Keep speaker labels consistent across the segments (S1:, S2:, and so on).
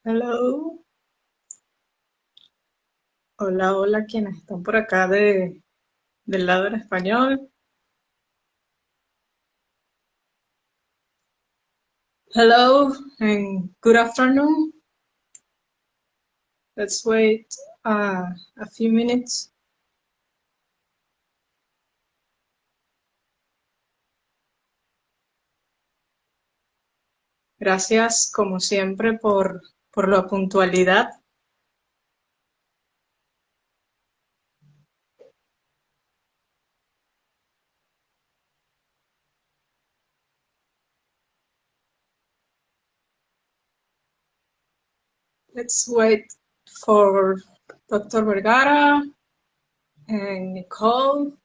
S1: Hello, hola, hola, quienes están por acá del lado en español. Hello and good afternoon. Let's wait a few minutes. Gracias, como siempre, por la puntualidad. Let's wait for Dr. Vergara and Nicole.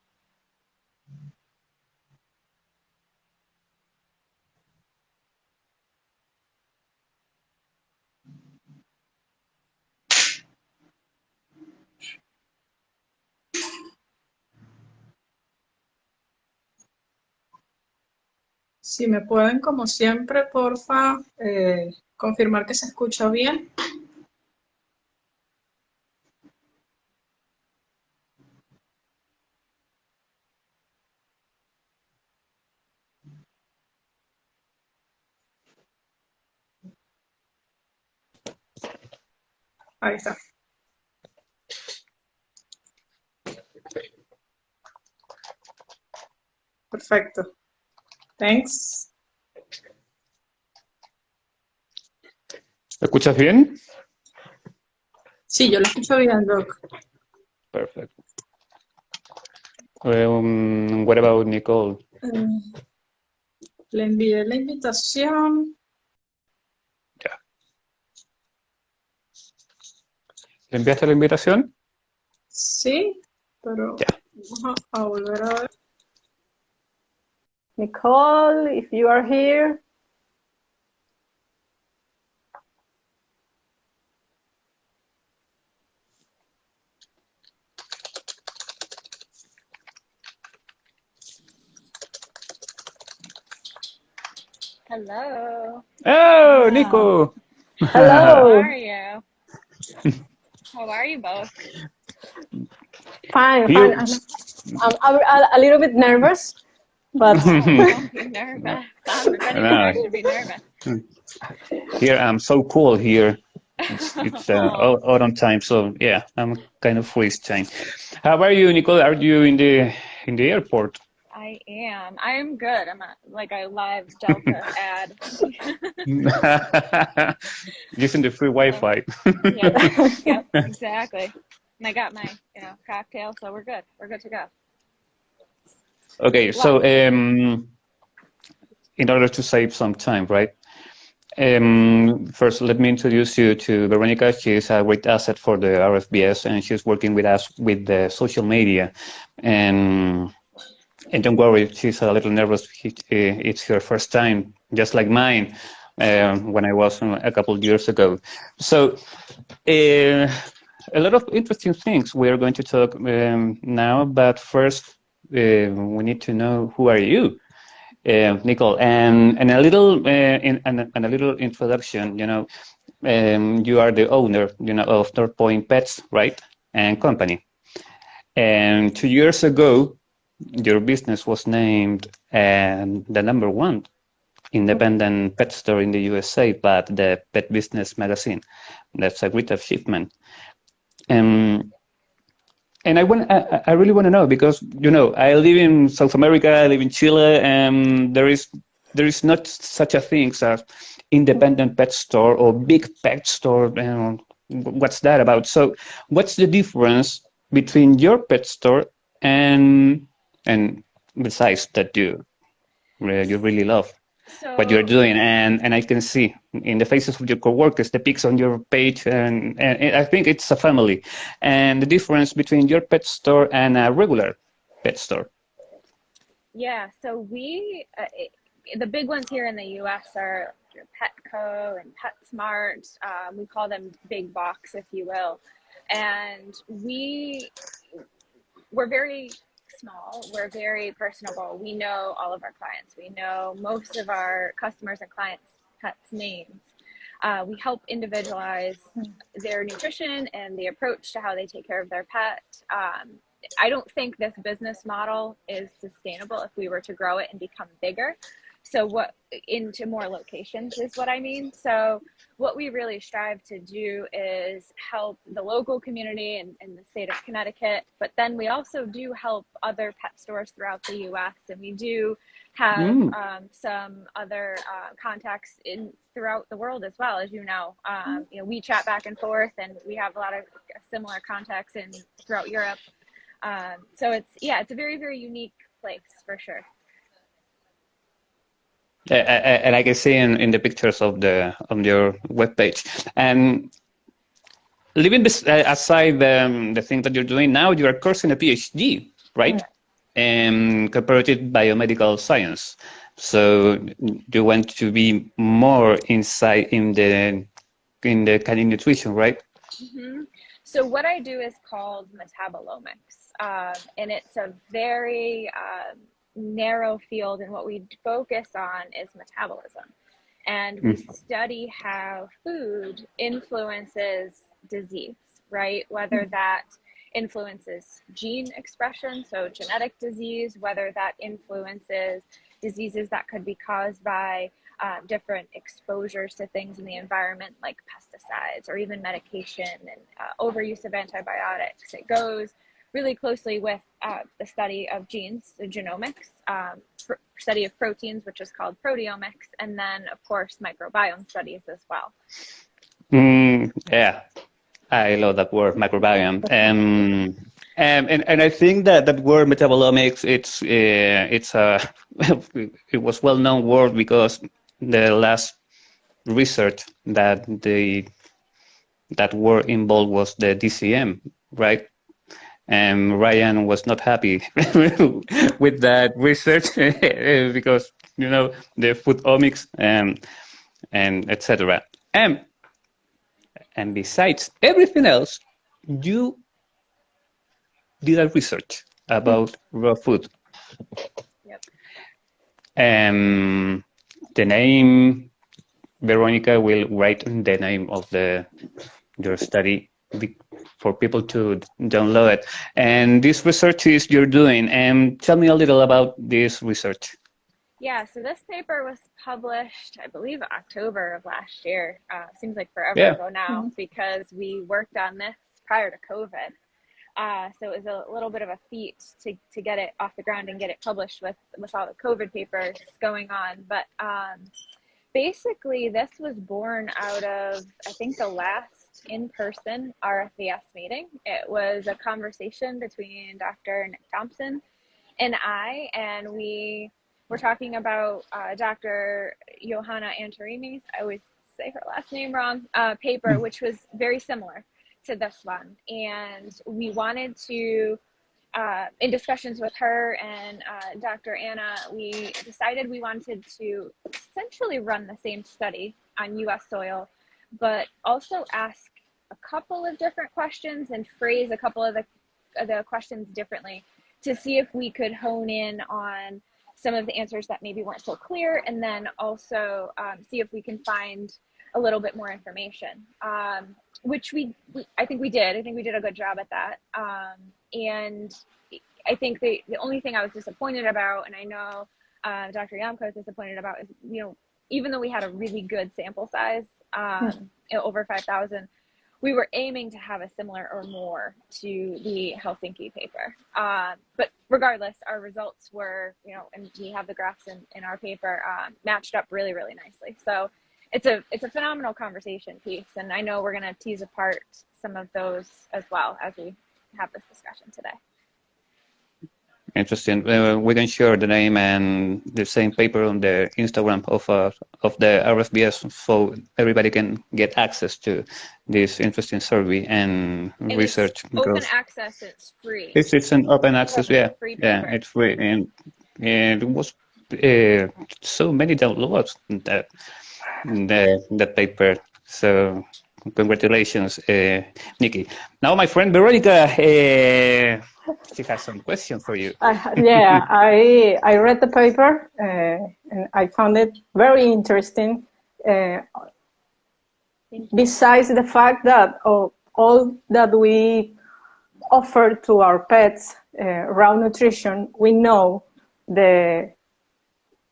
S1: Si me pueden, como siempre, porfa, confirmar que se escucha bien. Ahí está. Perfecto. Thanks.
S2: ¿Me escuchas bien?
S1: Sí, yo lo escucho bien, Doc.
S2: Perfect. What about Nicole?
S1: Le envié la invitación.
S2: Ya. ¿Le enviaste la invitación?
S1: Sí, pero
S2: Ya.
S1: vamos a volver a ver.
S3: Nicole, if you are here.
S4: Hello.
S2: Oh,
S3: Ah,
S2: Nico!
S4: How
S3: hello.
S4: are you? How are you both?
S3: Fine, fine.
S2: Here.
S3: I'm a little bit nervous, but
S4: Oh, don't be nervous. If anything,
S2: No,
S4: I should be nervous.
S2: here I'm so cool here. It's
S4: Oh,
S2: autumn time, so yeah, I'm kind of freeze time. How are you, Nicole? Are you in the airport?
S4: I am. I am good. I'm like a live Delta ad.
S2: Using the free
S4: So,
S2: Wi-Fi.
S4: yep, yep, exactly. And I got my, cocktail, so we're good. We're good to go.
S2: Okay, so
S4: Lots of food.
S2: in order to save some time, right? First, let me introduce you to Veronica. She's a great asset for the RFVS, and she's working with us with the social media. And and don't worry, she's a little nervous. It's her first time, just like mine, when I was a couple of years ago. So, a lot of interesting things we are going to talk now. But first, we need to know who are you, Nicole, and a little and a little introduction. You are the owner, of North Point Pets, right, and company. And 2 years ago, your business was named the number one independent pet store in the USA by the Pet Business magazine. That's a great achievement. Um, and I really want to know because I live in South America, I live in Chile, and there is not such a thing as independent pet store or big pet store. What's that about? So, what's the difference between your pet store and and besides that you really love what you're
S4: So,
S2: doing, and I can see in the faces of your coworkers the pics on your page, and I think it's a family. And the difference between your pet store and a regular pet store.
S4: yeah, so the big ones here in the US are your Petco and PetSmart. We call them big box, if you will. And we're very small. We're very personable. We know all of our clients. We know most of our customers and clients' pets' names. We help individualize their nutrition and the approach to how they take care of their pet. I don't think this business model is sustainable if we were to grow it and become bigger. So into more locations is what I mean. So what we really strive to do is help the local community in the state of Connecticut, but then we also do help other pet stores throughout the U.S. and we do have some other contacts throughout the world as well, as you know. We chat back and forth, and we have a lot of similar contacts throughout Europe. So it's a very, very unique place for sure.
S2: And I can see in the pictures on your webpage. And leaving aside the thing that you're doing now, you are coursing a PhD, right? Comparative biomedical science. So you want to be more inside in the canine nutrition, right?
S4: Mm-hmm. So what I do is called metabolomics, and it's a very narrow field, and what we focus on is metabolism. And we study how food influences disease, right? Whether that influences gene expression, so genetic disease, whether that influences diseases that could be caused by different exposures to things in the environment like pesticides or even medication and overuse of antibiotics. It goes really closely with the study of genes, the genomics, study of proteins, which is called proteomics, and then, of course, microbiome studies as well.
S2: Yeah, I love that word, microbiome. And I think that word metabolomics, it was well-known word because the last research that were involved was the DCM, right? And Ryan was not happy with that research because, the food omics and etc. And besides everything else, you did a research about raw food.
S4: Yep.
S2: The name, Veronica will write the name of your study for people to download it. And this research you're doing, and tell me a little about this research.
S4: Yeah, so this paper was published, I believe, October of last year. Seems like forever ago now, because we worked on this prior to COVID. So it was a little bit of a feat to get it off the ground and get it published with all the COVID papers going on. But basically, this was born out of, I think, the last in-person RFVS meeting. It was a conversation between Dr. Nick Thompson and I, and we were talking about Dr. Johanna Antarimi's, I always say her last name wrong, paper, which was very similar to this one. And we wanted to, in discussions with her and Dr. Anna, we decided we wanted to essentially run the same study on US soil, but also ask a couple of different questions and phrase a couple of the questions differently to see if we could hone in on some of the answers that maybe weren't so clear, and then also see if we can find a little bit more information, which I think we did. I think we did a good job at that. And I think the only thing I was disappointed about, and I know Dr. Yamko was disappointed about, is, even though we had a really good sample size, over 5,000, we were aiming to have a similar or more to the Helsinki paper. But regardless, our results were, and we have the graphs in our paper, matched up really, really nicely. So it's a phenomenal conversation piece. And I know we're going to tease apart some of those as well as we have this discussion today.
S2: Interesting. We can share the name and the same paper on the Instagram of the RFVS, so everybody can get access to this interesting survey and research.
S4: It's open access. It's free.
S2: It's an open access. Yeah,
S4: yeah,
S2: it's free, and it was so many downloads that paper. So congratulations, Nicci. Now, my friend Veronica. She has some questions for you.
S1: I read the paper and I found it very interesting.
S3: besides the fact that all that we offer to our pets, raw nutrition, we know the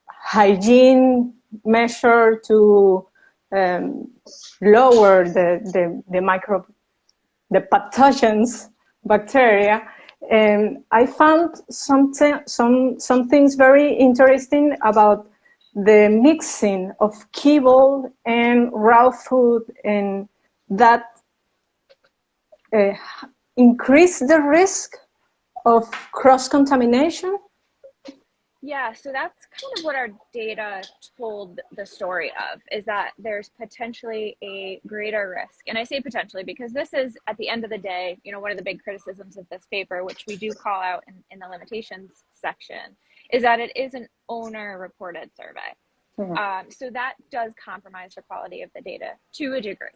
S3: hygiene measure to lower the pathogens, bacteria. And I found some things very interesting about the mixing of kibble and raw food, and that increase the risk of cross-contamination.
S4: Yeah, so that's kind of what our data told the story of, is that there's potentially a greater risk. And I say potentially because this is, at the end of the day, you know, one of the big criticisms of this paper, which we do call out in the limitations section, is that it is an owner-reported survey. Mm-hmm. So that does compromise the quality of the data to a degree.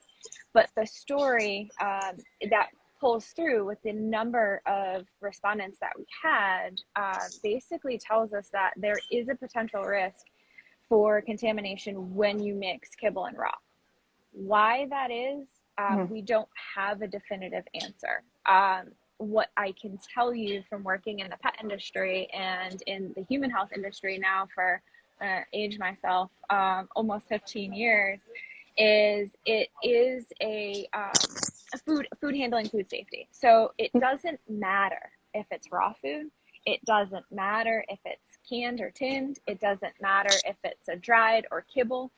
S4: But the story that pulls through with the number of respondents that we had basically tells us that there is a potential risk for contamination when you mix kibble and raw. Why that is, we don't have a definitive answer. What I can tell you from working in the pet industry and in the human health industry now for age myself almost 15 years, is it is a food handling, food safety. So it doesn't matter if it's raw food. It doesn't matter if it's canned or tinned. It doesn't matter if it's a dried or kibble.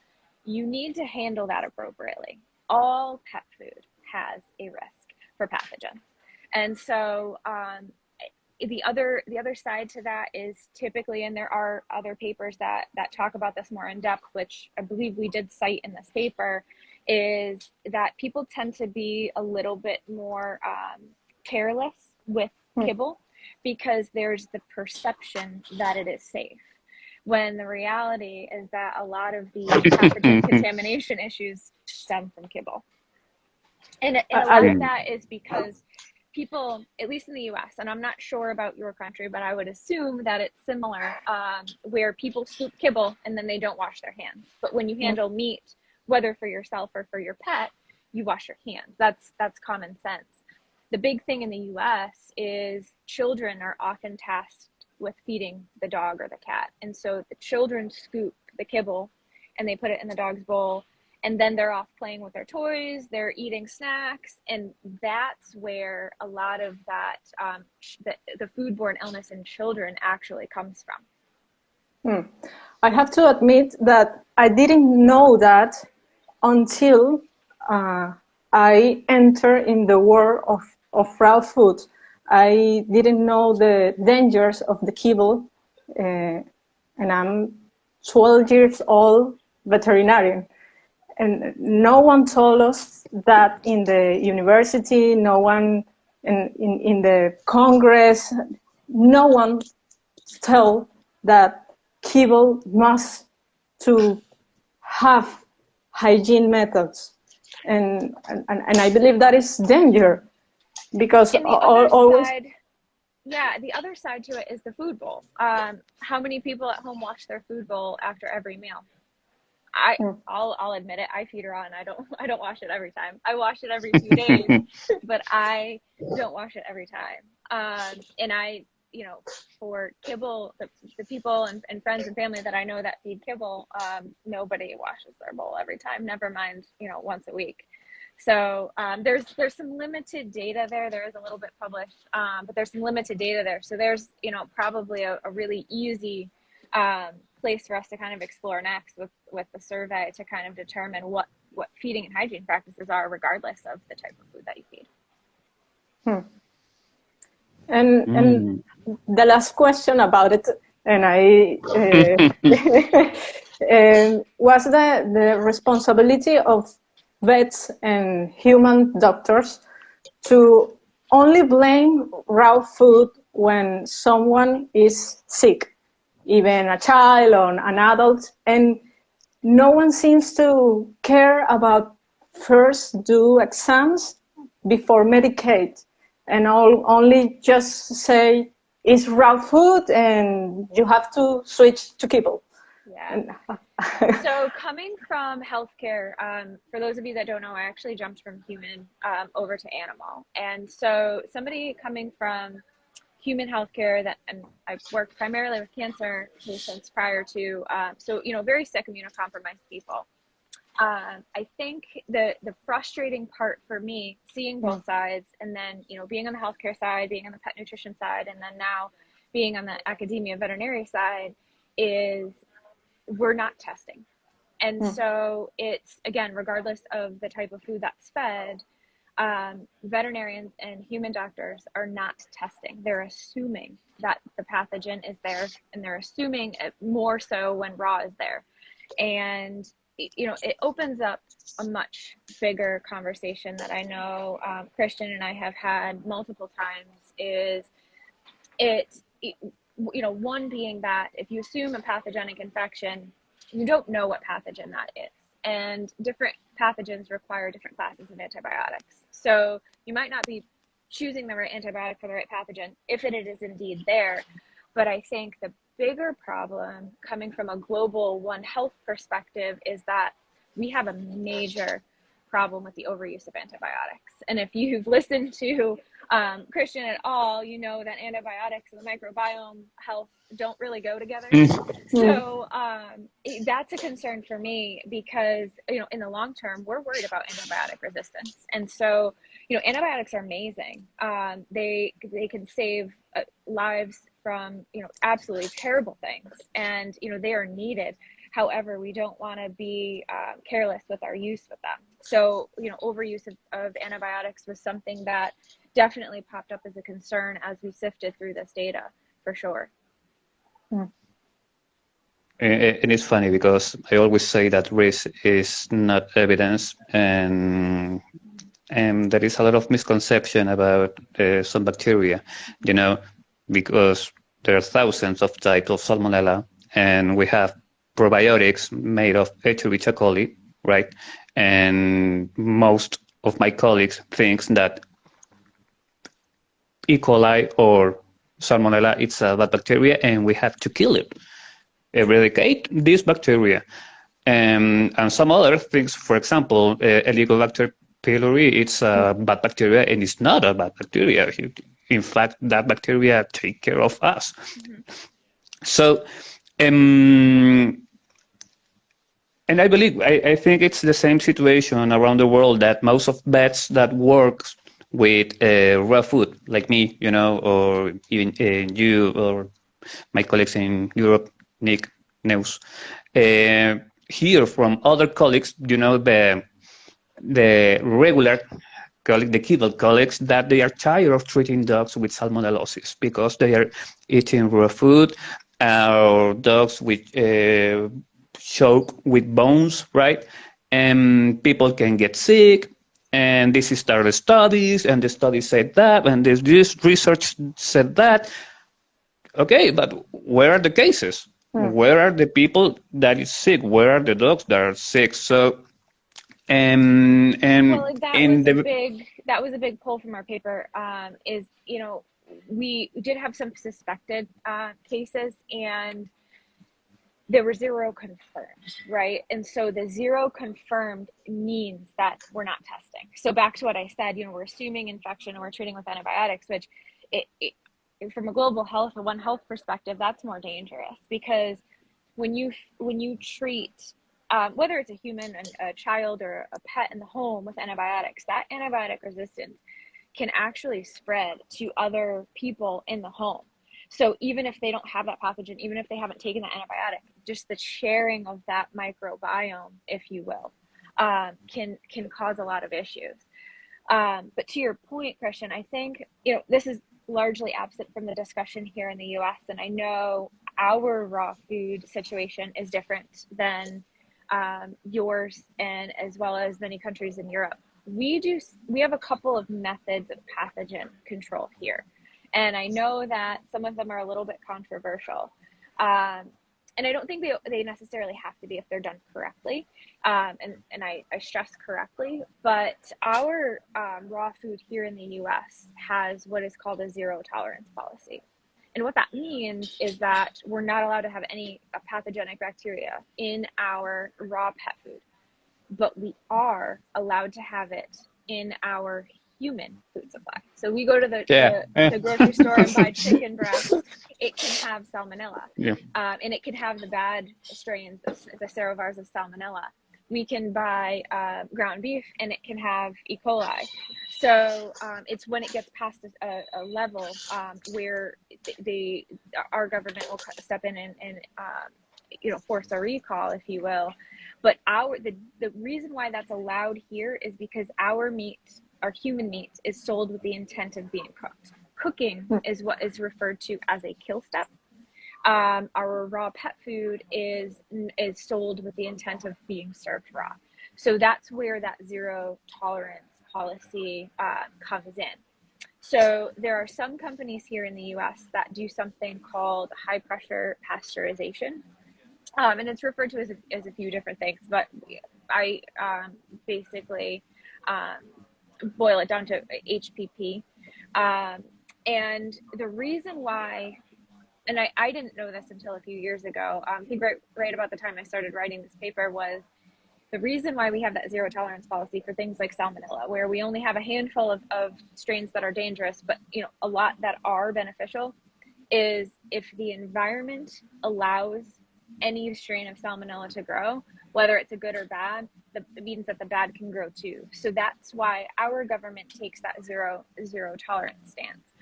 S4: You need to handle that appropriately. All pet food has a risk for pathogens. And so the other side to that is typically, and there are other papers that talk about this more in depth, which I believe we did cite in this paper, is that people tend to be a little bit more careless with kibble because there's the perception that it is safe, when the reality is that a lot of the pathogen contamination issues stem from kibble. And a lot of that is because people, at least in the US, and I'm not sure about your country, but I would assume that it's similar, where people scoop kibble and then they don't wash their hands. But when you handle meat, whether for yourself or for your pet, you wash your hands. That's common sense. The big thing in the US is children are often tasked with feeding the dog or the cat. And so the children scoop the kibble and they put it in the dog's bowl, and then they're off playing with their toys, they're eating snacks, and that's where a lot of that, the foodborne illness in children actually comes from.
S3: I have to admit that I didn't know that until I entered in the world of raw food. I didn't know the dangers of the kibble, and I'm 12 years old veterinarian. And no one told us that in the university, no one in the Congress, no one told that kibble must to have hygiene methods. And I believe that is danger, because always...
S4: The other side to it is the food bowl. How many people at home wash their food bowl after every meal? I'll admit it. I feed her on. I don't wash it every time. I wash it every few days, but I don't wash it every time. And I, you know, for kibble, the people and friends and family that I know that feed kibble, nobody washes their bowl every time. Never mind, you know, once a week. So there's some limited data there. There is a little bit published, but there's some limited data there. So there's, you know, probably a really easy place for us to kind of explore next with the survey to kind of determine what feeding and hygiene practices are, regardless of the type of food that you feed.
S3: And the last question about it, and I was the responsibility of vets and human doctors to only blame raw food when someone is sick, even a child or an adult, and no one seems to care about first do exams before medicate, and only just say it's raw food and you have to switch to kibble.
S4: Yeah.
S3: And,
S4: So coming from healthcare, for those of you that don't know, I actually jumped from human over to animal. And so somebody coming from human healthcare and I've worked primarily with cancer patients prior to, so, very sick immunocompromised people. I think the frustrating part for me, seeing both sides, and then, being on the healthcare side, being on the pet nutrition side, and then now being on the academia veterinary side, is we're not testing. And so it's, again, regardless of the type of food that's fed, veterinarians and human doctors are not testing. They're assuming that the pathogen is there, and they're assuming it more so when raw is there. And, it opens up a much bigger conversation that I know Christian and I have had multiple times, is one being that if you assume a pathogenic infection, you don't know what pathogen that is. And different pathogens require different classes of antibiotics. So you might not be choosing the right antibiotic for the right pathogen if it is indeed there. But I think the bigger problem coming from a global One Health perspective is that we have a major problem with the overuse of antibiotics. And if you've listened to Christian at all, you know that antibiotics and the microbiome health don't really go together. So that's a concern for me because, in the long term, we're worried about antibiotic resistance. And so, antibiotics are amazing. They can save lives from, absolutely terrible things. And, they are needed. However, we don't want to be careless with our use with them. So, overuse of antibiotics was something that definitely popped up as a concern as we sifted through this data, for sure.
S2: And it's funny because I always say that risk is not evidence, and there is a lot of misconception about some bacteria, because there are thousands of types of Salmonella, and we have probiotics made of Escherichia coli, right? And most of my colleagues think that E. coli or Salmonella, it's a bad bacteria, and we have to kill it, eradicate this bacteria. And some other things, for example, Helicobacter pylori, it's a bad bacteria, and it's not a bad bacteria. In fact, that bacteria take care of us. So, and I believe, I think it's the same situation around the world, that most of vets that work with raw food, like me, or even you or my colleagues in Europe, Nick knows, hear from other colleagues, the regular colleagues, the kibble colleagues, that they are tired of treating dogs with salmonellosis because they are eating raw food, or dogs with choke with bones, right? And people can get sick. And this is started studies, and the study said that, and this research said that. Okay, but where are the cases? Where are the people that is sick? Where are the dogs that are sick? So, and
S4: well, that was a big pull from our paper. Is we did have some suspected cases, and there were 0 confirmed, right? And so the 0 confirmed means that we're not testing. So back to what I said, we're assuming infection and we're treating with antibiotics, which from a global health or One Health perspective, that's more dangerous, because when you treat, whether it's a human, a child, or a pet in the home with antibiotics, that antibiotic resistance can actually spread to other people in the home. So even if they don't have that pathogen, even if they haven't taken that antibiotic, just the sharing of that microbiome, if you will, can cause a lot of issues. But to your point, Christian, I think, this is largely absent from the discussion here in the US. And I know our raw food situation is different than yours, and as well as many countries in Europe. We have a couple of methods of pathogen control here. And I know that some of them are a little bit controversial. And I don't think they necessarily have to be if they're done correctly. And I stress correctly, but our raw food here in the US has what is called a 0 tolerance policy. And what that means is that we're not allowed to have any pathogenic bacteria in our raw pet food, but we are allowed to have it in our human food supply. So we go to the grocery store and buy chicken breast. It can have salmonella, and it can have the bad strains, the serovars of salmonella. We can buy ground beef, and it can have E. coli. So it's when it gets past a level where our government will step in and force a recall, if you will. But the reason why that's allowed here is because our human meat, is sold with the intent of being cooked. Cooking is what is referred to as a kill step. Our raw pet food is sold with the intent of being served raw. So that's where that zero tolerance policy comes in. So there are some companies here in the US that do something called high pressure pasteurization. And it's referred to as a few different things, but I basically boil it down to HPP. And the reason why, and I didn't know this until a few years ago, I think right about the time I started writing this paper, was the reason why we have that zero tolerance policy for things like salmonella, where we only have a handful of strains that are dangerous, but a lot that are beneficial, is if the environment allows any strain of salmonella to grow, whether it's a good or bad, it means that the bad can grow too. So that's why our government takes that zero tolerance stance.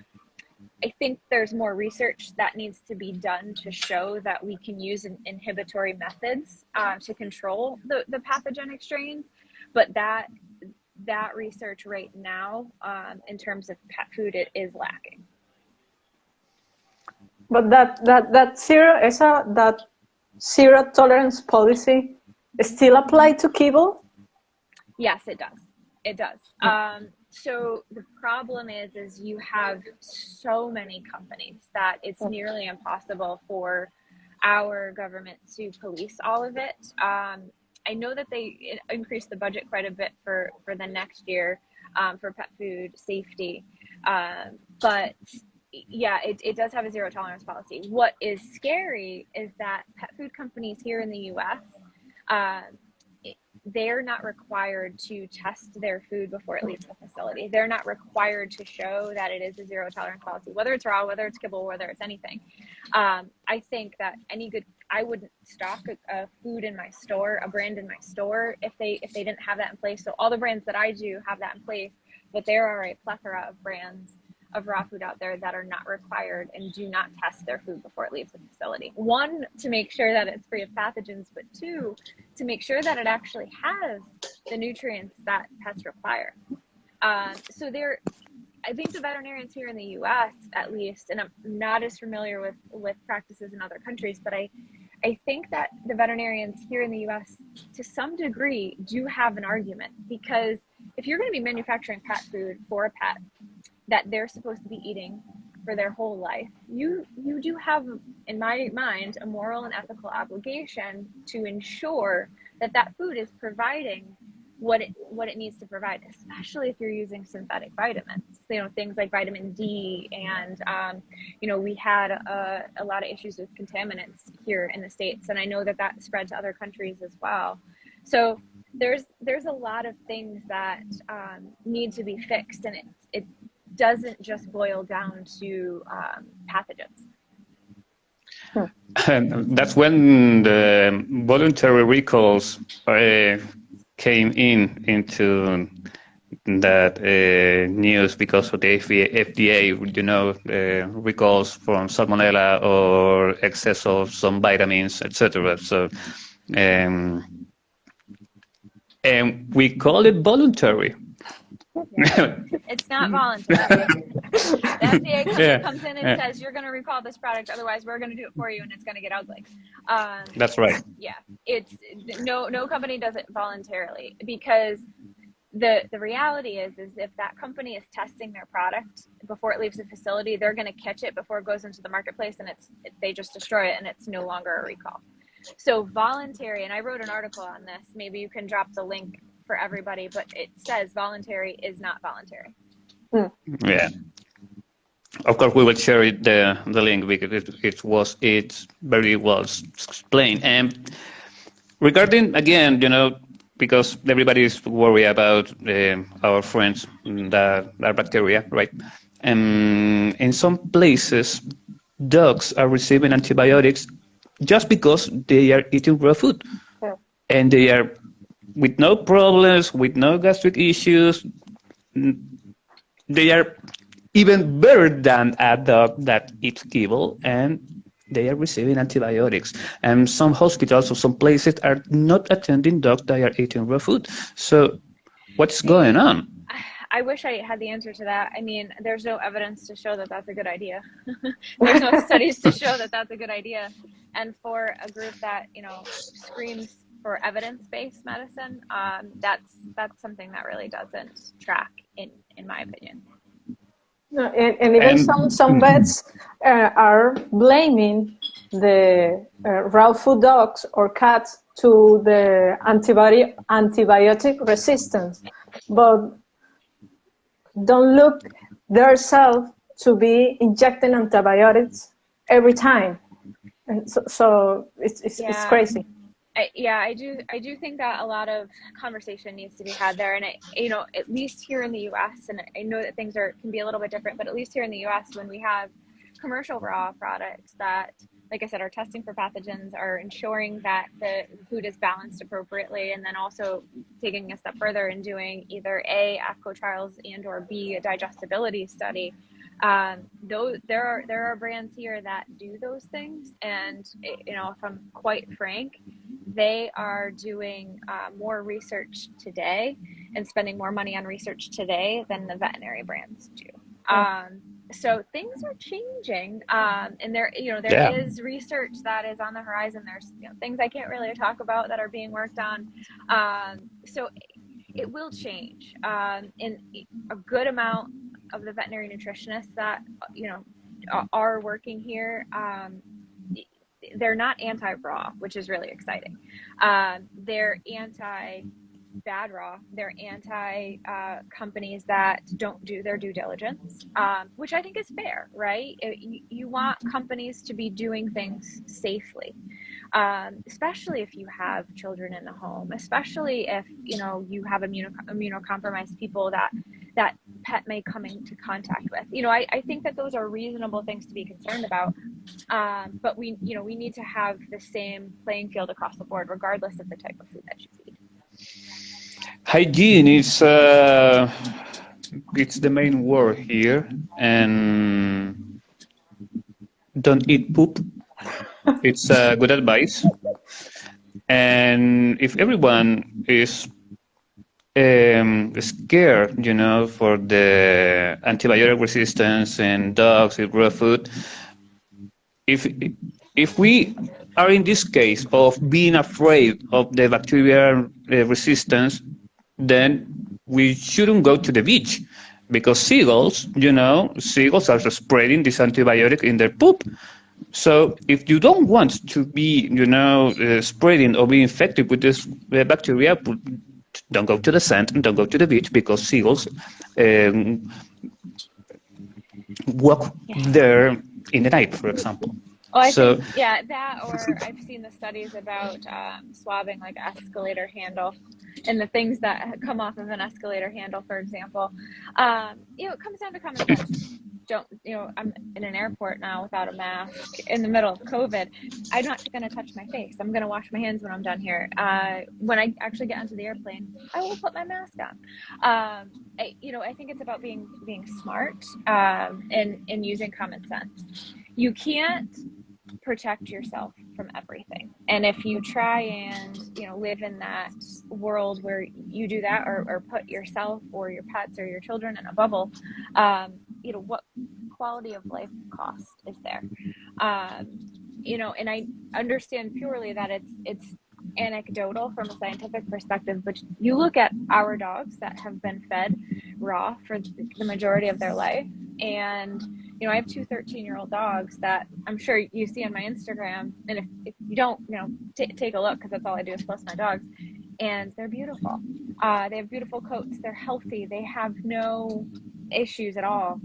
S4: I think there's more research that needs to be done to show that we can use inhibitory methods to control the pathogenic strains, but that research right now, in terms of pet food, it is lacking.
S3: But that zero tolerance policy is still applied to kibble?
S4: Yes, it does. It does. So the problem is you have so many companies that it's nearly impossible for our government to police all of it. I know that they increased the budget quite a bit for the next year for pet food safety, but yeah, it does have a zero tolerance policy. What is scary is that pet food companies here in the US, they're not required to test their food before it leaves the facility. They're not required to show that it is a zero tolerance policy, whether it's raw, whether it's kibble, whether it's anything. I think that I wouldn't stock a food in my store, a brand in my store, if they didn't have that in place. So all the brands that I do have that in place, but there are a plethora of brands of raw food out there that are not required and do not test their food before it leaves the facility. One, to make sure that it's free of pathogens, but two, to make sure that it actually has the nutrients that pets require. So I think the veterinarians here in the US, at least, and I'm not as familiar with practices in other countries, but I think that the veterinarians here in the US, to some degree, do have an argument, because if you're going to be manufacturing pet food for a pet that they're supposed to be eating for their whole life, you do have, in my mind, a moral and ethical obligation to ensure that food is providing what it needs to provide, especially if you're using synthetic vitamins. Things like vitamin D, and we had a lot of issues with contaminants here in the States, and I know that spread to other countries as well. So there's a lot of things that need to be fixed, and it doesn't just boil down to pathogens.
S2: And that's when the voluntary recalls came into that news, because of the FDA, recalls from salmonella or excess of some vitamins, etc. So, and we call it voluntary.
S4: Yeah. It's not voluntary. The FDA comes in and says, you're going to recall this product, otherwise we're going to do it for you, and it's going to get ugly.
S2: That's right.
S4: Yeah, it's no company does it voluntarily, because the reality is if that company is testing their product before it leaves the facility, they're going to catch it before it goes into the marketplace, and they just destroy it, and it's no longer a recall. So voluntary, and I wrote an article on this, maybe you can drop the link for everybody, but it says voluntary is not voluntary.
S2: Yeah. Of course, we will share the link because it's very well explained. And regarding again, because everybody is worried about our friends that are bacteria, right? In some places, dogs are receiving antibiotics just because they are eating raw food, and they are with no problems, with no gastric issues. They are even better than a dog that eats kibble, and they are receiving antibiotics. And some hospitals or some places are not attending dogs that are eating raw food. So what's going on?
S4: I wish I had the answer to that. I mean, there's no evidence to show that that's a good idea. There's no studies to show that that's a good idea. And for a group that, screams for evidence-based medicine, that's something that really doesn't track, in my opinion.
S3: No, and even some vets are blaming the raw food dogs or cats to the antibiotic resistance, but don't look themselves to be injecting antibiotics every time, and so it's crazy.
S4: I do think that a lot of conversation needs to be had there, and at least here in the U.S., and I know that things can be a little bit different, but at least here in the U.S., when we have commercial raw products that, like I said, are testing for pathogens, are ensuring that the food is balanced appropriately, and then also taking a step further and doing either A, AFCO trials, and or B, a digestibility study. There are brands here that do those things, and if I'm quite frank, they are doing more research today and spending more money on research today than the veterinary brands do. So things are changing, and there is research that is on the horizon. There's things I can't really talk about that are being worked on. So it will change. And a good amount of the veterinary nutritionists that are working here, they're not anti-raw, which is really exciting. They're anti-bad raw. They're anti-companies that don't do their due diligence, which I think is fair, right? You want companies to be doing things safely, especially if you have children in the home, especially if you have immunocompromised people that pet may come into contact with. I think that those are reasonable things to be concerned about, but we need to have the same playing field across the board, regardless of the type of food that you feed.
S2: Hygiene is it's the main word here, and don't eat poop. It's good advice. And if everyone is scared, for the antibiotic resistance and dogs with raw food, if we are in this case of being afraid of the bacterial resistance, then we shouldn't go to the beach, because seagulls are spreading this antibiotic in their poop. So if you don't want to be, spreading or be infected with this bacteria, don't go to the sand and don't go to the beach, because seagulls walk there in the night, for example.
S4: Oh, I think that, or I've seen the studies about swabbing like escalator handle and the things that come off of an escalator handle, for example. It comes down to common sense. I'm in an airport now without a mask in the middle of COVID. I'm not going to touch my face. I'm going to wash my hands when I'm done here. When I actually get onto the airplane, I will put my mask on. I think it's about being smart and using common sense. You can't protect yourself from everything, and if you try and live in that world where you do that, or put yourself or your pets or your children in a bubble, what quality of life cost is there? And I understand purely that it's anecdotal from a scientific perspective, but you look at our dogs that have been fed raw for the majority of their life, and I have two 13-year-old dogs that I'm sure you see on my Instagram, and if you don't, take a look, because that's all I do is post my dogs, and they're beautiful. They have beautiful coats. They're healthy. They have no issues at all.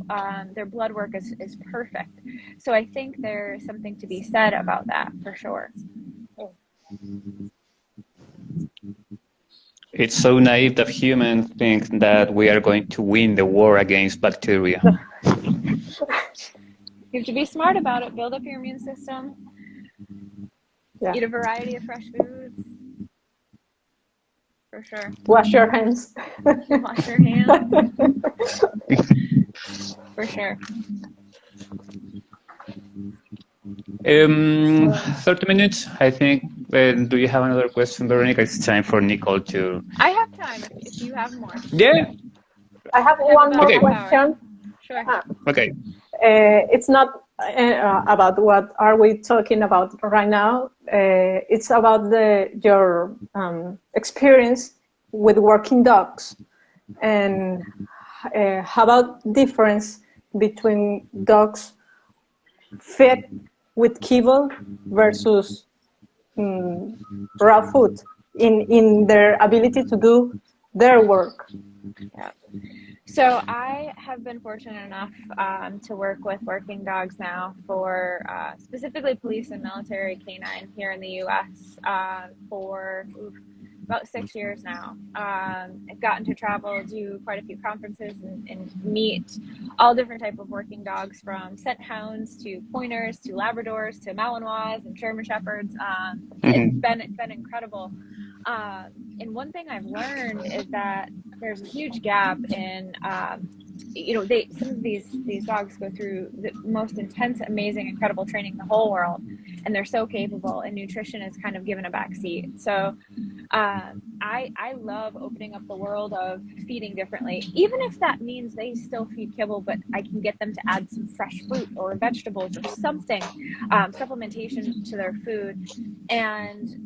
S4: Their blood work is perfect. So I think there's something to be said about that for sure.
S2: It's so naive that humans think that we are going to win the war against bacteria.
S4: You have to be smart about it. Build up your immune system.
S3: Yeah.
S4: Eat a variety of fresh foods. For sure.
S3: Wash your hands.
S4: Wash your hands. For sure.
S2: 30 minutes, I think. Do you have another question, Veronica? It's time for Nicole to...
S4: I have time if you have more.
S2: Yeah.
S3: I have one more question.
S4: Sure.
S2: Okay.
S3: It's not about what are we talking about right now. It's about your experience with working dogs, and how about difference between dogs fed with kibble versus raw food in their ability to do their work.
S4: Yeah. So I have been fortunate enough to work with working dogs now for specifically police and military canine here in the U.S. For about 6 years now. I've gotten to travel, do quite a few conferences, and meet all different type of working dogs, from scent hounds to pointers to Labradors to Malinois and German Shepherds. It's been incredible. And one thing I've learned is that there's a huge gap in, some of these dogs go through the most intense, amazing, incredible training in the whole world, and they're so capable, and nutrition is kind of given a back seat. So I love opening up the world of feeding differently, even if that means they still feed kibble, but I can get them to add some fresh fruit or vegetables or something, supplementation to their food. And,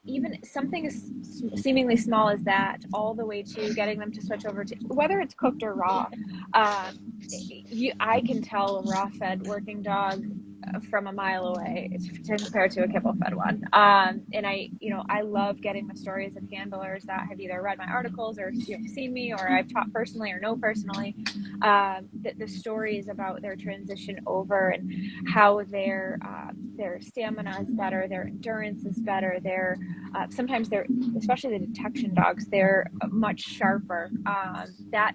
S4: even something as seemingly small as that, all the way to getting them to switch over to, whether it's cooked or raw, I can tell a raw-fed working dog from a mile away compared to a kibble-fed one. And I love getting the stories of handlers that have either read my articles or seen me, or I've taught personally or know personally, the stories about their transition over and how their stamina is better, their endurance is better, sometimes especially the detection dogs, they're much sharper. That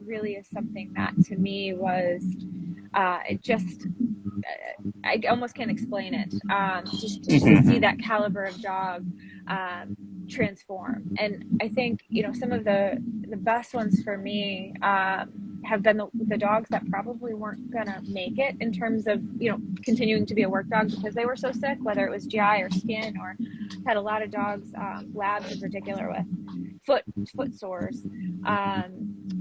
S4: really is something that to me was I almost can't explain it. Just to see that caliber of dog transform. And I think, some of the best ones for me have been the dogs that probably weren't gonna make it in terms of, continuing to be a work dog because they were so sick, whether it was GI or skin, or had a lot of dogs, labs in particular, with foot sores,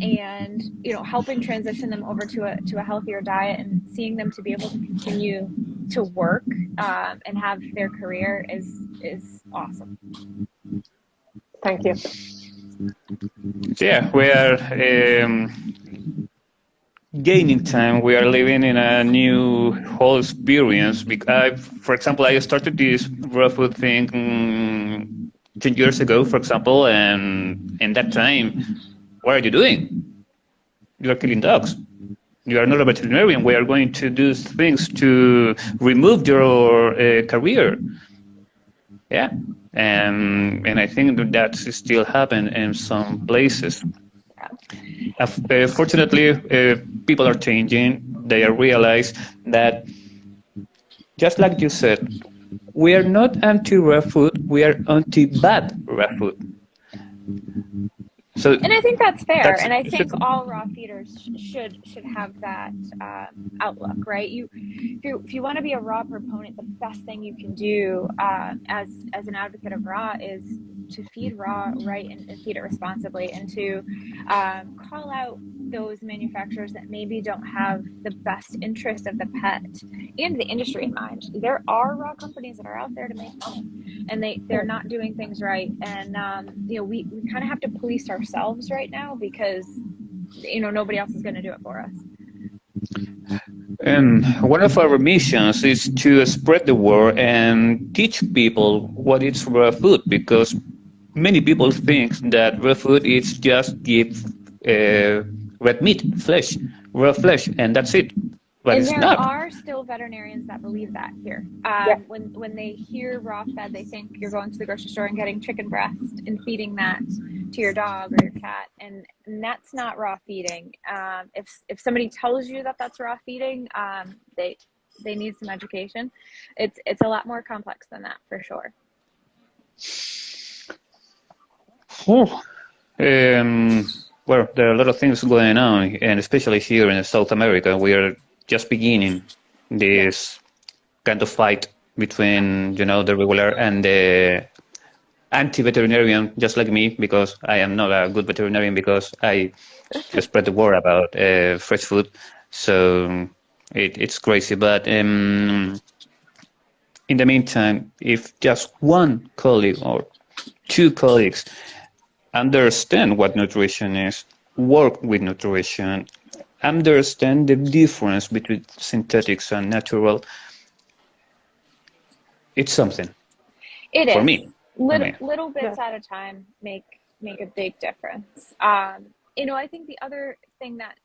S4: and helping transition them over to a healthier diet and seeing them to be able to continue to work and have their career is awesome.
S3: Thank you.
S2: Yeah, we are gaining time. We are living in a new whole experience. For example, I started this raw food thing 10 years ago, for example, and in that time, what are you doing? You are killing dogs. You are not a veterinarian. We are going to do things to remove your career. Yeah, and I think that still happen in some places. Fortunately, people are changing. They are realize that, just like you said, we are not anti-raw food. We are anti-bad raw food. So,
S4: and I think that's fair, and I think all raw feeders should have that outlook, right? If you want to be a raw proponent, the best thing you can do as an advocate of raw is to feed raw right and feed it responsibly, and to call out those manufacturers that maybe don't have the best interest of the pet and the industry in mind. There are raw companies that are out there to make money, and they're not doing things right. And we kind of have to police ourselves right now because nobody else is going to do it for us.
S2: And one of our missions is to spread the word and teach people what is raw food, because many people think that raw food is just give red meat, flesh, raw flesh, and that's it. But
S4: and
S2: it's
S4: there
S2: not.
S4: are still veterinarians that believe that here. When they hear raw fed, they think you're going to the grocery store and getting chicken breast and feeding that to your dog or your cat, and that's not raw feeding. If somebody tells you that that's raw feeding, they need some education. It's a lot more complex than that, for sure.
S2: Well, there are a lot of things going on, and especially here in South America, we are just beginning this kind of fight between, the regular and the anti-veterinarian, just like me, because I am not a good veterinarian because I spread the word about fresh food. So it's crazy. But in the meantime, if just one colleague or two colleagues understand what nutrition is, work with nutrition, understand the difference between synthetics and natural, it's something.
S4: It
S2: for
S4: is.
S2: Me.
S4: Little bits at a time make a big difference. I think the other thing that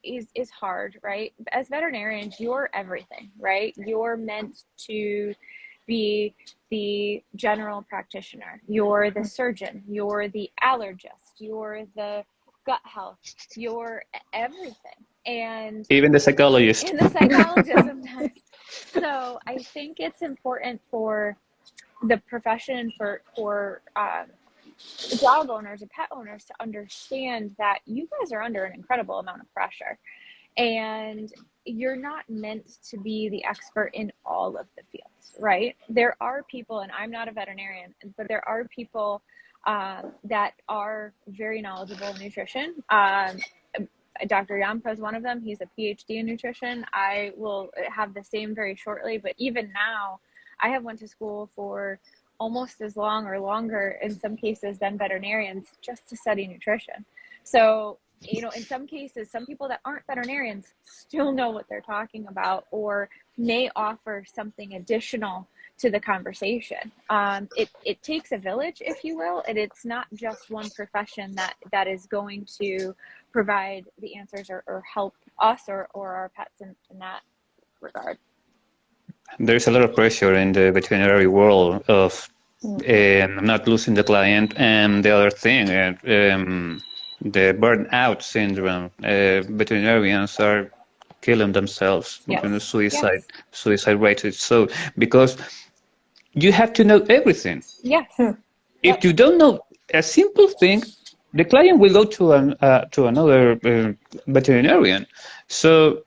S4: is hard, right? As veterinarians, you're everything, right? You're meant to be the general practitioner. You're the surgeon. You're the allergist. You're the gut health. You're everything. And
S2: even the psychologist.
S4: Sometimes. So I think it's important for the profession, for dog owners and pet owners to understand that you guys are under an incredible amount of pressure, and you're not meant to be the expert in all of the fields, right? There are people, and I'm not a veterinarian, but there are people that are very knowledgeable in nutrition. Dr. Yampa is one of them. He's a PhD in nutrition. I will have the same very shortly, but even now, I have went to school for almost as long or longer in some cases than veterinarians just to study nutrition. So, in some cases, some people that aren't veterinarians still know what they're talking about or may offer something additional to the conversation. It takes a village, if you will, and it's not just one profession that is going to provide the answers or help us or our pets in that regard.
S2: There's a lot of pressure in the veterinary world of not losing the client, and the other thing, the burnout syndrome. Veterinarians are killing themselves.
S4: Yes.
S2: Suicide rate is so, because you have to know everything.
S4: Yes.
S2: If you don't know a simple thing, the client will go to another veterinarian. So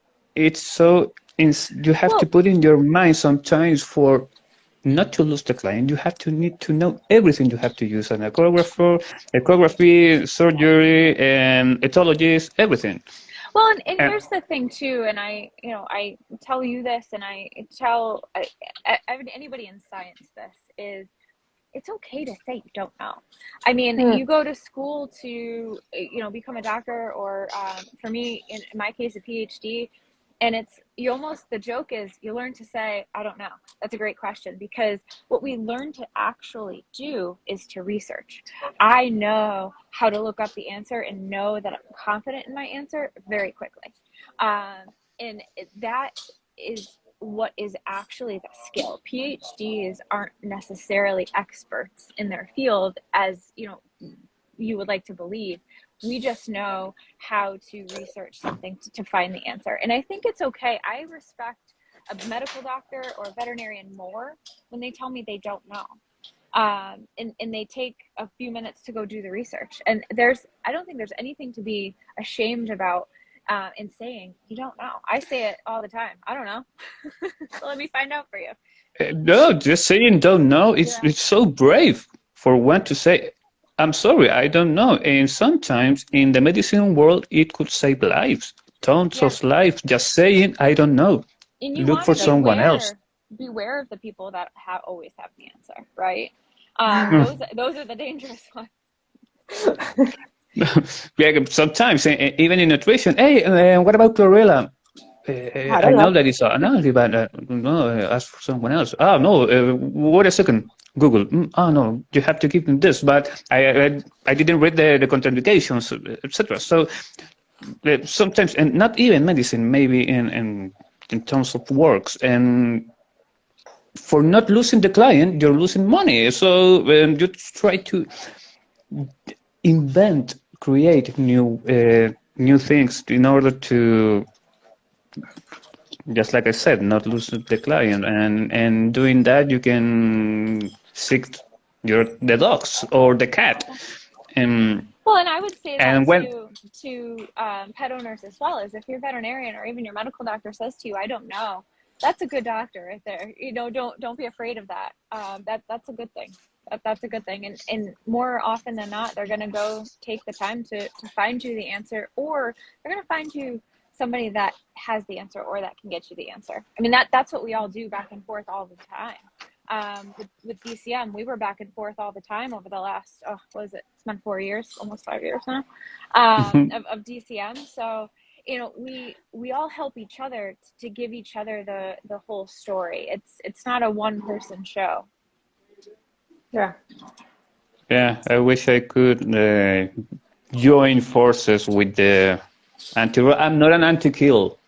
S2: you have to put in your mind sometimes for not to lose the client. You need to know everything. You have to use an ecography, surgery, and ethologist, everything.
S4: Well, and here's the thing too, and I tell you this, and I tell anybody in science this, is it's okay to say you don't know. I mean, you go to school to, become a doctor, or for me, in my case, a PhD, and the joke is you learn to say, I don't know. That's a great question, because what we learn to actually do is to research. I know how to look up the answer and know that I'm confident in my answer very quickly. And that is what is actually the skill. PhDs aren't necessarily experts in their field, as you would like to believe. We just know how to research something to find the answer. And I think it's okay. I respect a medical doctor or a veterinarian more when they tell me they don't know. And they take a few minutes to go do the research. And I don't think there's anything to be ashamed about in saying you don't know. I say it all the time. I don't know. So let me find out for you.
S2: No, just saying don't know. It's so brave for one to say, I'm sorry, I don't know. And sometimes in the medicine world, it could save lives, tons of lives, just saying, I don't know.
S4: And you
S2: look for someone else.
S4: Beware of the people that always have the answer, right? Those are the dangerous ones.
S2: Sometimes, even in nutrition, hey, what about chlorella? I know that it's an allergy, but no, ask for someone else. Oh, no, wait a second. Google. No, you have to give them this, but I didn't read the contraindications, etc. So sometimes, and not even medicine, maybe in terms of works, and for not losing the client, you're losing money. So you try to invent, create new things in order to, just like I said, not lose the client. And doing that, you can seek the dogs or the cat.
S4: Well, and I would say that
S2: And when
S4: to pet owners as well, is if your veterinarian or even your medical doctor says to you, "I don't know," that's a good doctor right there. You know, don't be afraid of that. That's a good thing. That's a good thing. And more often than not, they're going to go take the time to find you the answer, or they're going to find you somebody that has the answer or that can get you the answer. I mean, that's what we all do back and forth all the time. With DCM, we were back and forth all the time over the last, what is it? It's been 4 years, almost 5 years now, of DCM. So, you know, we all help each other to give each other the whole story. It's not a one person show.
S2: Yeah, I wish I could join forces with the I'm not an anti-kill.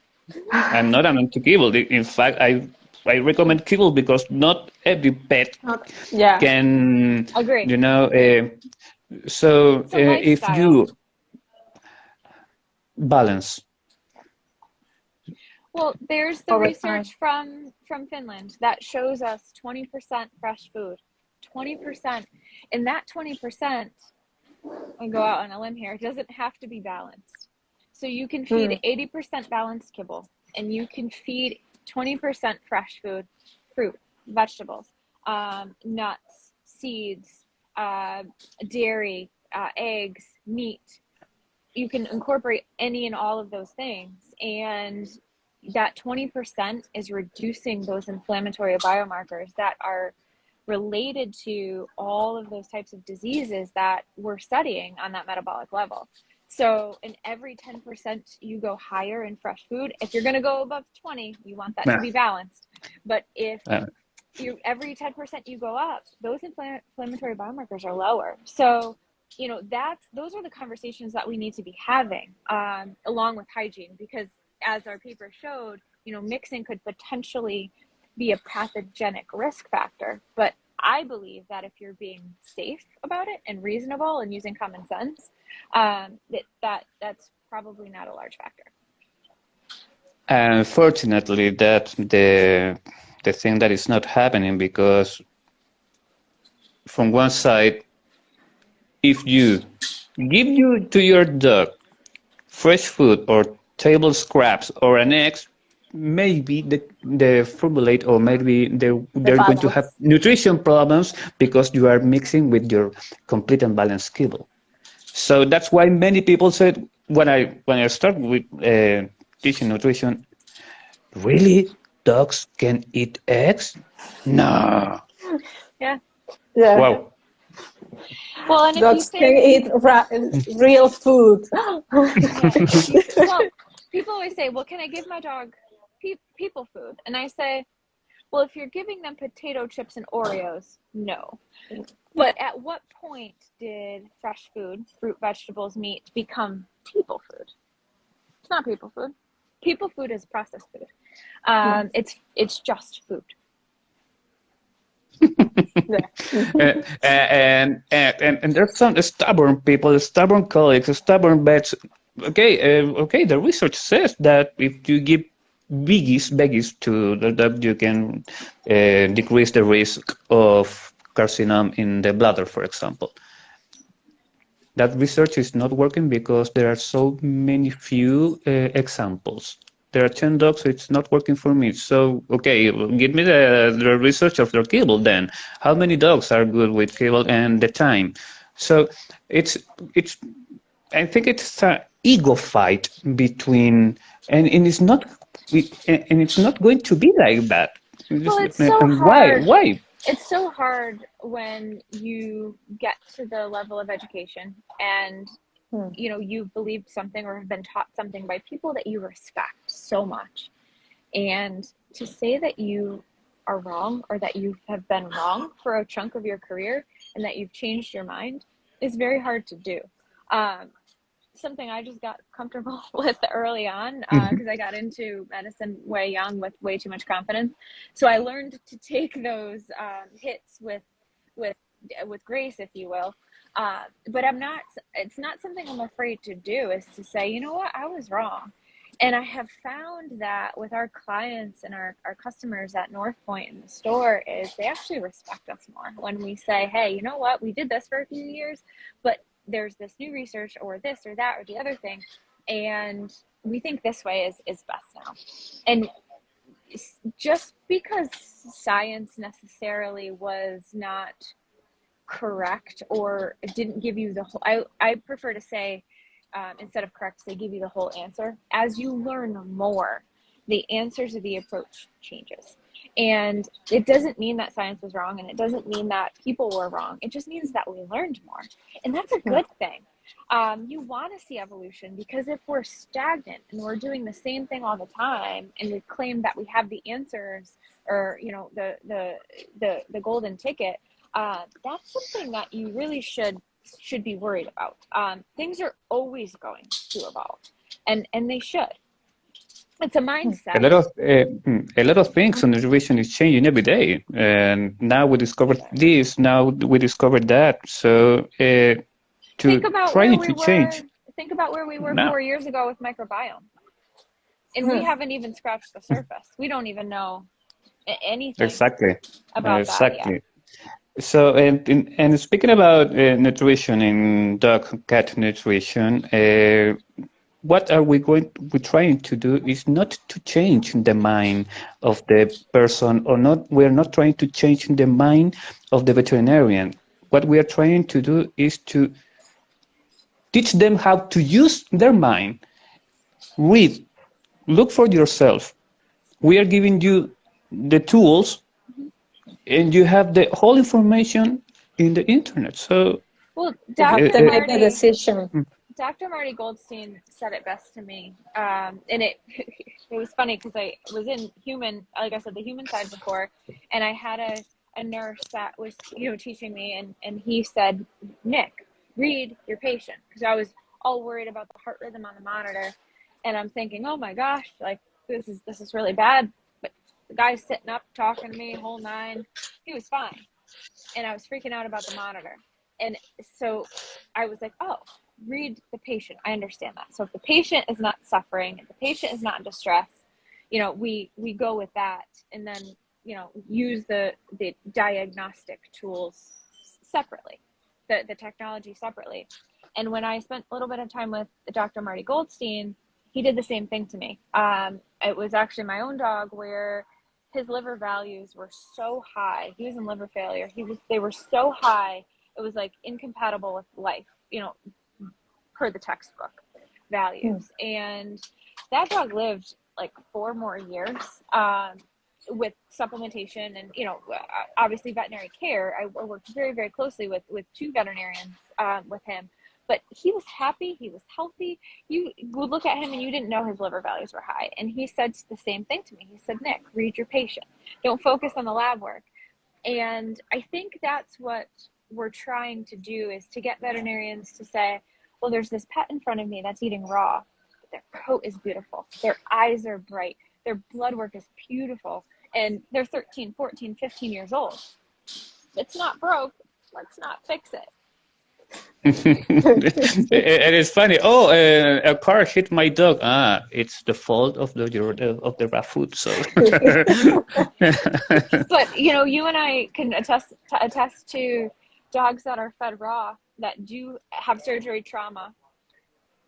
S2: I'm not an anti-kibble. In fact, I recommend kibble because not every pet can,
S4: Agree.
S2: you know. So if you balance.
S4: Well, there's the research from Finland that shows us 20% fresh food. 20%. And that 20%, I go out on a limb here, it doesn't have to be balanced. So you can feed 80% balanced kibble, and you can feed 20% fresh food, fruit, vegetables, nuts, seeds, dairy, eggs, meat. You can incorporate any and all of those things, and that 20% is reducing those inflammatory biomarkers that are related to all of those types of diseases that we're studying on that metabolic level. So in every 10% you go higher in fresh food. If you're going to go above 20, you want that to be balanced. But if every 10% you go up, those inflammatory biomarkers are lower. So, you know, those are the conversations that we need to be having along with hygiene, because as our paper showed, you know, mixing could potentially be a pathogenic risk factor. But I believe that if you're being safe about it and reasonable and using common sense, that's probably not a large factor.
S2: Unfortunately, that's the thing that is not happening, because from one side, if you give to your dog fresh food or table scraps or an egg, maybe the formulate, or maybe they're going to have nutrition problems because you are mixing with your complete and balanced kibble. So that's why many people said, when I start with teaching nutrition, really, dogs can eat eggs? No.
S4: Yeah.
S2: Wow.
S4: Well, and
S3: dogs can eat real food.
S4: Well, people always say, well, can I give my dog people food? And I say, well, if you're giving them potato chips and Oreos, no. But at what point did fresh food, fruit, vegetables, meat, become people food? It's not people food. People food is processed food. It's just food.
S2: And there's some stubborn people, stubborn colleagues, stubborn vets. Okay. The research says that if you give veggies to the dog, you can decrease the risk of carcinoma in the bladder, for example. That research is not working because there are so many few examples. There are 10 dogs, so it's not working for me. So, okay, give me the research of their kibble then. How many dogs are good with kibble and the time? So it's I think it's an ego fight between, and it's not going to be like that.
S4: Well, it's so hard.
S2: Why?
S4: It's so hard when you get to the level of education and you know, you've believed something or have been taught something by people that you respect so much, and to say that you are wrong or that you have been wrong for a chunk of your career and that you've changed your mind is very hard to do. something I just got comfortable with early on, because I got into medicine way young with way too much confidence. So I learned to take those hits with grace, if you will. But it's not something I'm afraid to do, is to say, you know what, I was wrong. And I have found that with our clients and our customers at North Point in the store, is they actually respect us more when we say, hey, you know what, we did this for a few years, but there's this new research or this or that or the other thing, and we think this way is best now. And just because science necessarily was not correct or didn't give you the whole, I prefer to say, instead of correct, they give you the whole answer. As you learn more, the answer to the approach changes. And it doesn't mean that science was wrong, and it doesn't mean that people were wrong. It just means that we learned more. And that's a good thing. You want to see evolution, because if we're stagnant and we're doing the same thing all the time, and we claim that we have the answers, or, you know, the golden ticket, that's something that you really should be worried about. Things are always going to evolve, and they should. It's a mindset.
S2: A lot of things on nutrition is changing every day, and now we discovered this. Now we discovered that. So
S4: think about
S2: trying to change.
S4: Think about where we were
S2: now.
S4: 4 years ago with microbiome, and we haven't even scratched the surface. We don't even know anything about that yet.
S2: So, and speaking about nutrition in dog cat nutrition, what we're trying to do is not to change the mind of the person, or not. We're not trying to change the mind of the veterinarian. What we are trying to do is to teach them how to use their mind. Read, look for yourself. We are giving you the tools, and you have the whole information in the internet. So,
S4: well,
S3: make the decision.
S4: Dr. Marty Goldstein said it best to me, and it was funny because I was in human, like I said, the human side before, and I had a nurse that was, you know, teaching me, and he said, Nick, read your patient, because I was all worried about the heart rhythm on the monitor, and I'm thinking, oh my gosh, like this is really bad. But the guy's sitting up talking to me, whole nine, he was fine, and I was freaking out about the monitor, and so I was like, oh, read the patient. I understand that. So if the patient is not suffering, if the patient is not in distress, you know, we go with that, and then, you know, use the diagnostic tools separately, the technology separately. And when I spent a little bit of time with Dr. Marty Goldstein, he did the same thing to me. It was actually my own dog where his liver values were so high. He was in liver failure. They were so high. It was like incompatible with life, you know, per the textbook values. And that dog lived like 4 more years with supplementation and, you know, obviously veterinary care. I worked very, very closely with 2 veterinarians with him, but he was happy. He was healthy. You would look at him and you didn't know his liver values were high. And he said the same thing to me. He said, Nick, read your patient. Don't focus on the lab work. And I think that's what we're trying to do, is to get veterinarians to say, well, there's this pet in front of me that's eating raw. Their coat is beautiful. Their eyes are bright. Their blood work is beautiful. And they're 13, 14, 15 years old. It's not broke. Let's not fix it.
S2: And it's funny. Oh, a car hit my dog. It's the fault of the raw food. So,
S4: but you know, you and I can attest to dogs that are fed raw that do have surgery trauma.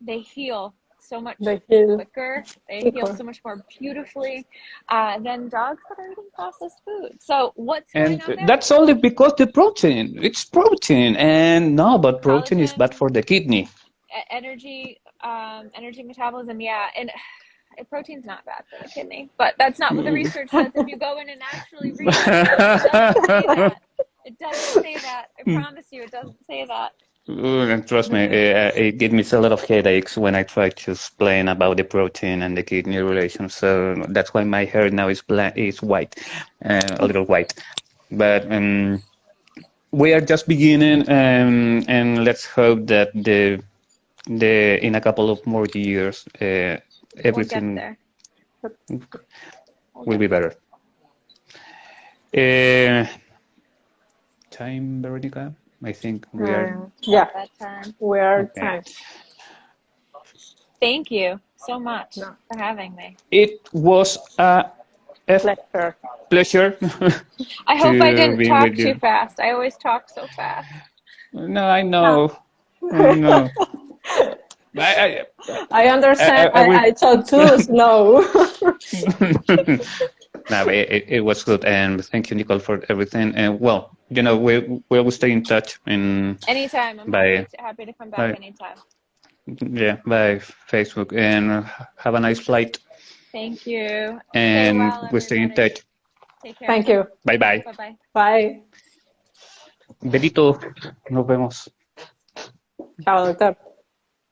S4: They heal so much quicker. They heal so much more beautifully than dogs that are eating processed food. So what's going on there?
S2: That's only because the protein. It's protein, and no, but protein is bad for the kidney.
S4: Energy metabolism, yeah, and protein's not bad for the kidney. But that's not what the research says. If you go in and actually read it, it doesn't say that. I promise you, it doesn't say that.
S2: And trust me, it gives me a lot of headaches when I try to explain about the protein and the kidney relation. So that's why my hair now is white, a little white. But we are just beginning, and let's hope that the in a couple of more years, everything
S4: We'll get there.
S2: will be better. Time, Veronica? I think we are.
S3: Yeah,
S4: That time.
S3: we are
S2: Okay.
S3: time.
S4: Thank you so much
S3: No.
S4: for having me.
S2: It was a
S3: Pleasure.
S2: pleasure.
S4: I hope I
S2: to
S4: didn't
S2: be
S4: talk
S2: with you.
S4: too fast. I always talk so fast.
S2: No, I know. I know.
S3: I understand.
S2: I will-
S3: I talk too slow.
S2: No, but it was good, and thank you, Nicole, for everything. And well, you know, we will stay in touch. And
S4: Anytime. I'm
S2: by
S4: happy to come back
S2: by
S4: anytime.
S2: by Facebook, and have a nice flight.
S4: Thank you. Stay
S2: And
S4: well,
S2: we stay in
S4: everybody.
S2: touch.
S4: Take care.
S3: Thank you.
S2: Bye bye.
S4: Bye-bye.
S3: Bye.
S2: Benito, nos vemos.
S3: Chao, doctor.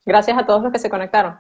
S3: Gracias a todos los que se conectaron.